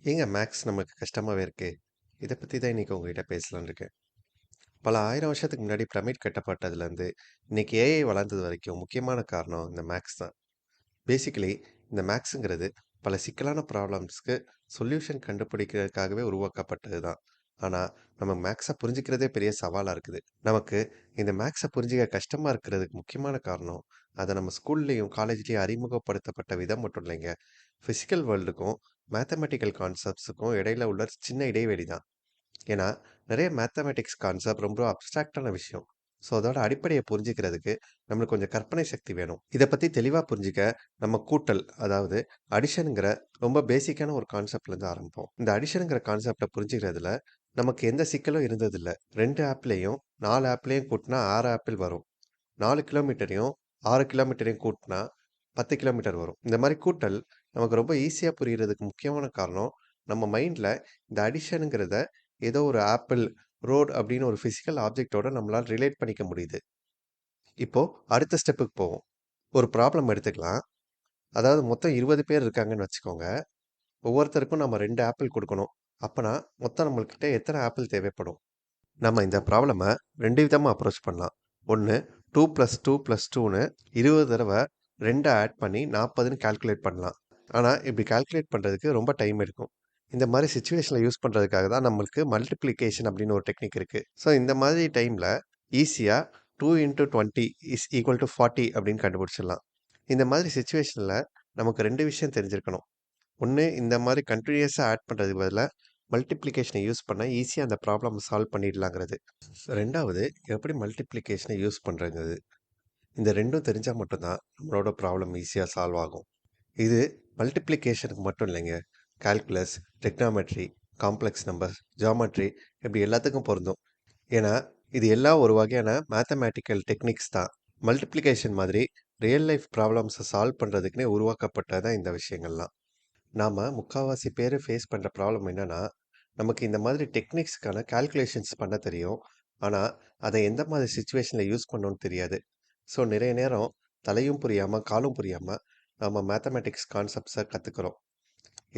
ஏங்க மேக்ஸ் நமக்கு கஷ்டமாவே இருக்கு. இத பத்தி தான் இன்னைக்கு உங்ககிட்ட பேசலாம்னு இருக்கேன். பல 1000 வருஷத்துக்கு முன்னாடி பிரமிட் கட்டப்பட்டதுலேருந்து, இன்னைக்கு ஏஐ வளர்ந்தது வரைக்கும் முக்கியமான காரணம் இந்த மேக்ஸ் தான். பேசிக்கலி இந்த மேக்ஸுங்கிறது பல சிக்கலான ப்ராப்ளம்ஸ்க்கு சொல்யூஷன் கண்டுபிடிக்கிறதுக்காகவே உருவாக்கப்பட்டது தான். ஆனா, நம்ம மேக்ஸ புரிஞ்சுக்கிறதே பெரிய சவாலா இருக்குது. நமக்கு இந்த மேக்ஸ புரிஞ்சுக்க கஷ்டமா இருக்கிறதுக்கு முக்கியமான காரணம், அத நம்ம ஸ்கூல்லயும், காலேஜ்லயும் அறிமுகப்படுத்தப்பட்ட விதம் மட்டும் இல்லைங்க. பிசிக்கல் வேர்ல்டுக்கும், மேத்தமேட்டிக்கல் கான்செப்ட்ஸுக்கும் இடையில உள்ள சின்ன இடைவெளி தான். ஏன்னா, நிறைய மேத்தமேட்டிக்ஸ் கான்செப்ட் ரொம்ப அப்ஸ்ட்ராக்ட்டான விஷயம். ஸோ, அதோட அடிப்படைய புரிஞ்சுக்கிறதுக்கு நம்மளுக்கு கொஞ்சம் கற்பனை சக்தி வேணும். இத பத்தி தெளிவா புரிஞ்சுக்க, நம்ம கூட்டல், அதாவது அடிஷன்ங்கிற ரொம்ப பேசிக்கான ஒரு கான்செப்ட்லேருந்து ஆரம்பிப்போம். இந்த அடிஷன்ங்கிற கான்செப்ட்ட புரிஞ்சுக்கிறதுல நமக்கு எந்த சிக்கலும் இருந்ததில்ல. 2 ஆப்லயும் 4 ஆப்லயும் கூட்டுனா 6 ஆப்பிள் வரும். 4 கிலோமீட்டரையும் 6 கிலோமீட்டரையும் கூட்டுனா 10 கிலோமீட்டர் வரும். இந்த மாரி கூட்டல் நமக்கு ரொம்ப ஈஸியா புரியறதுக்கு முக்கியமான காரணம், நம்ம மைண்ட்ல இந்த அடிஷன்ங்கிறத ஏதோ ஒரு ஆப்பிள், ரோட் அப்படின்னு ஒரு பிசிக்கல் ஆப்ஜெக்ட்டோட நம்மளால ரிலேட் பண்ணிக்க முடியுது. இப்போ அடுத்த ஸ்டெப்புக்கு போவோம். ஒரு ப்ராப்ளம் எடுத்துக்கலாம். அதாவது மொத்தம் 20 பேர் இருக்காங்கன்னு வச்சுக்கோங்க. ஒவ்வொருத்தருக்கும் நம்ம 2 ஆப்பிள் குடுக்கணும். அப்பன்னா மொத்தம் நம்மள்கிட்ட எத்தன ஆப்பிள் தேவைப்படும்? நம்ம இந்த ப்ராப்ளம 2 விதமா அப்ரோச் பண்ணலாம். ஒண்ணு 2 + 2 + 2ன்னு 20 தடவ 2 ஆட் பண்ணி 40ன்னு கால்குலேட் பண்ணலாம். ஆனா, இப்படி கால்குலேட் பண்றதுக்கு ரொம்ப டைம் எடுக்கும். இந்த மாரி சிச்சுவேஷன்ல யூஸ் பண்றதுக்காக தான் நம்மளுக்கு மல்டிப்ளிகேஷன் அப்படின்னு ஒரு டெக்னிக் இருக்கு. ஸோ இந்த மாதிரி டைம்ல ஈஸியா 2 × 20 = 40 அப்படின்னு கண்டுபிடிச்சிடலாம். இந்த மாதிரி சிச்சுவேஷன்ல நமக்கு 2 விஷயம் தெரிஞ்சிருக்கணும். ஒண்ணு இந்த மாரி கன்டினியூயஸா ஆட் பண்றதுக்கு பதிலா மல்டிப்ளிகேஷன யூஸ் பண்ணா ஈஸியா அந்த ப்ராப்ளம் சால்வ் பண்ணிடலாங்கிறது. 2வது எப்படி மல்டிப்ளிகேஷன யூஸ் பண்றதுங்கிறது. இந்த 2ம் தெரிஞ்சா மட்டும் தான் நம்மளோட ப்ராப்ளம் ஈஸியா சால்வ் ஆகும். இது மல்டிப்ளிகேஷனுக்கு மட்டும் இல்லைங்க. கால்குலஸ், டெக்னாமெட்ரி, காம்ப்ளெக்ஸ் நம்பர்ஸ், ஜியாமெட்ரி இப்படி எல்லாத்துக்கும் பொருந்தும். ஏன்னா, இது எல்லாம் ஒரு வகையான மேத்தமேட்டிக்கல் டெக்னிக்ஸ் தான். மல்டிப்ளிகேஷன் மாதிரி ரியல் லைஃப் ப்ராப்ளம்ஸ சால்வ் பண்றதுக்குன்னே உருவாக்கப்பட்டது தான் இந்த விஷயங்கள்லாம். நாம முக்காவாசி பேரு ஃபேஸ் பண்ற ப்ராப்ளம் என்னன்னா, நமக்கு இந்த மாதிரி டெக்னிக்ஸ்க்கான கால்குலேஷன்ஸ் பண்ண தெரியும். ஆனா, அத எந்த மாதிரி சிச்சுவேஷன்ல யூஸ் பண்ணணும்னு தெரியாது. ஸோ நிறைய நேரம் தலையும் புரியாம, காலும் புரியாம நாம மேத்தமேட்டிக்ஸ் கான்செப்ட்ஸ கத்துக்கிறோம்.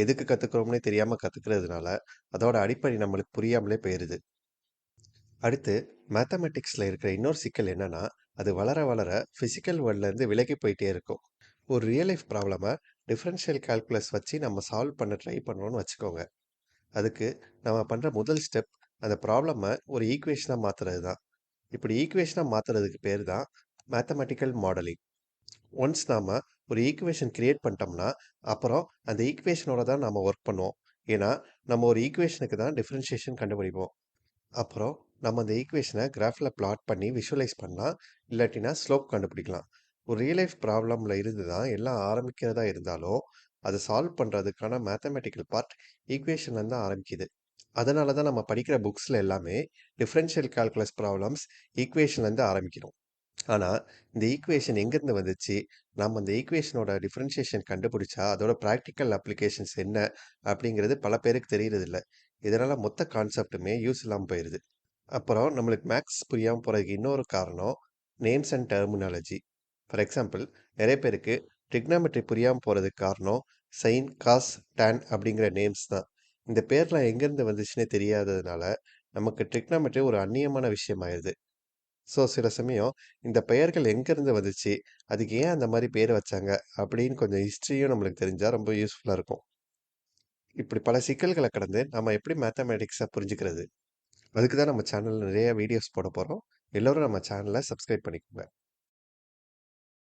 எதுக்கு கத்துக்கிறோம்னே தெரியாம கத்துக்கிறதுனால, அதோட அடிப்படை நம்மளுக்கு புரியாமலே போயிருது. அடுத்து மேத்தமேட்டிக்ஸ்ல இருக்கிற இன்னொரு சிக்கல் என்னன்னா, அது வளர வளர பிசிக்கல் வேர்ல்ட்ல இருந்து விலகி போயிட்டே இருக்கும். ஒரு ரியல் லைஃப் ப்ராப்ளம டிஃபரன்ஷியல் கால்குலஸ் வச்சு நம்ம சால்வ் பண்ண ட்ரை பண்ணோம்னு வச்சுக்கோங்க. அதுக்கு நம்ம பண்ற முதல் ஸ்டெப் அந்த ப்ராப்ளம ஒரு ஈக்குவேஷனா மாத்துறது தான். இப்படி ஈக்குவேஷனா மாத்துறதுக்கு பேரு தான் மேத்தமேட்டிக்கல் மாடலிங். ஒன்ஸ் நாம ஒரு ஈக்குவேஷன் கிரியேட் பண்ணிட்டோம்னா, அப்புறம் அந்த ஈக்குவேஷனோட தான் நாம ஒர்க் பண்ணுவோம். ஏன்னா, நம்ம ஒரு ஈக்குவேஷனுக்கு தான் டிஃபரன்ஷியேஷன் கண்டுபிடிப்போம். அப்புறம் நம்ம அந்த ஈக்குவேஷனை கிராஃப்ல பிளாட் பண்ணி விஷுவலைஸ் பண்ணலாம். இல்லாட்டினா ஸ்லோப் கண்டுபிடிக்கலாம். ஒரு ரியல் லைஃப் ப்ராப்ளம்ல இருந்து தான் எல்லாம் ஆரம்பிக்கிறதா இருந்தாலும், அதை சால்வ் பண்றதுக்கான மேத்தமெட்டிக்கல் பார்ட் ஈக்குவேஷன்ல தான் ஆரம்பிக்குது. அதனால தான் நம்ம படிக்கிற புக்ஸ்ல எல்லாமே டிஃபரன்ஷியல் கால்குலஸ் ப்ராப்ளம்ஸ் ஈக்குவேஷன்ல இருந்து ஆரம்பிக்கிறோம். ஆனா, இந்த ஈக்குவேஷன் எங்கேருந்து வந்துச்சு? நம்ம அந்த ஈக்குவேஷனோட டிஃபரன்ஷியேஷன் கண்டுபிடிச்சா, அதோட பிராக்டிகல் அப்ளிகேஷன்ஸ் என்ன? அப்படிங்கிறது பல பேருக்கு தெரியறதில்ல. இதனால மொத்த கான்செப்ட்டுமே யூஸ் இல்லாம போயிருது. அப்புறம் நம்மளுக்கு மேத்ஸ் புரியாம போறதுக்கு இன்னொரு காரணம், names and terminology. For example, நெறைய பேருக்கு ட்ரிக்னாமெட்ரி புரியாம போறதுக்கு காரணம், சைன், காஸ், டான் அப்படிங்கிற நேம்ஸ் தான். இந்த பேர்லாம் எங்கேருந்து வந்துச்சுன்னே தெரியாததுனால, நமக்கு ட்ரிக்னாமெட்ரி ஒரு அந்நியமான விஷயமாயிருது. ஸோ சில சமயம் இந்த பெயர்கள் எங்கேருந்து வந்துச்சு? அதுக்கு ஏன் அந்த மாரி பேர் வச்சாங்க? அப்படின்னு கொஞ்சம் ஹிஸ்டரியும் நம்மளுக்கு தெரிஞ்சா ரொம்ப யூஸ்ஃபுல்லா இருக்கும். இப்படி பல சிக்கல்கள கடந்து நாம எப்படி மேத்தமேட்டிக்ஸ புரிஞ்சுக்கிறது? அதுக்கு தான் நம்ம சேனல்ல நிறைய வீடியோஸ் போட போறோம். எல்லோரும் நம்ம சேனல சப்ஸ்கிரைப் பண்ணிக்கோங்க.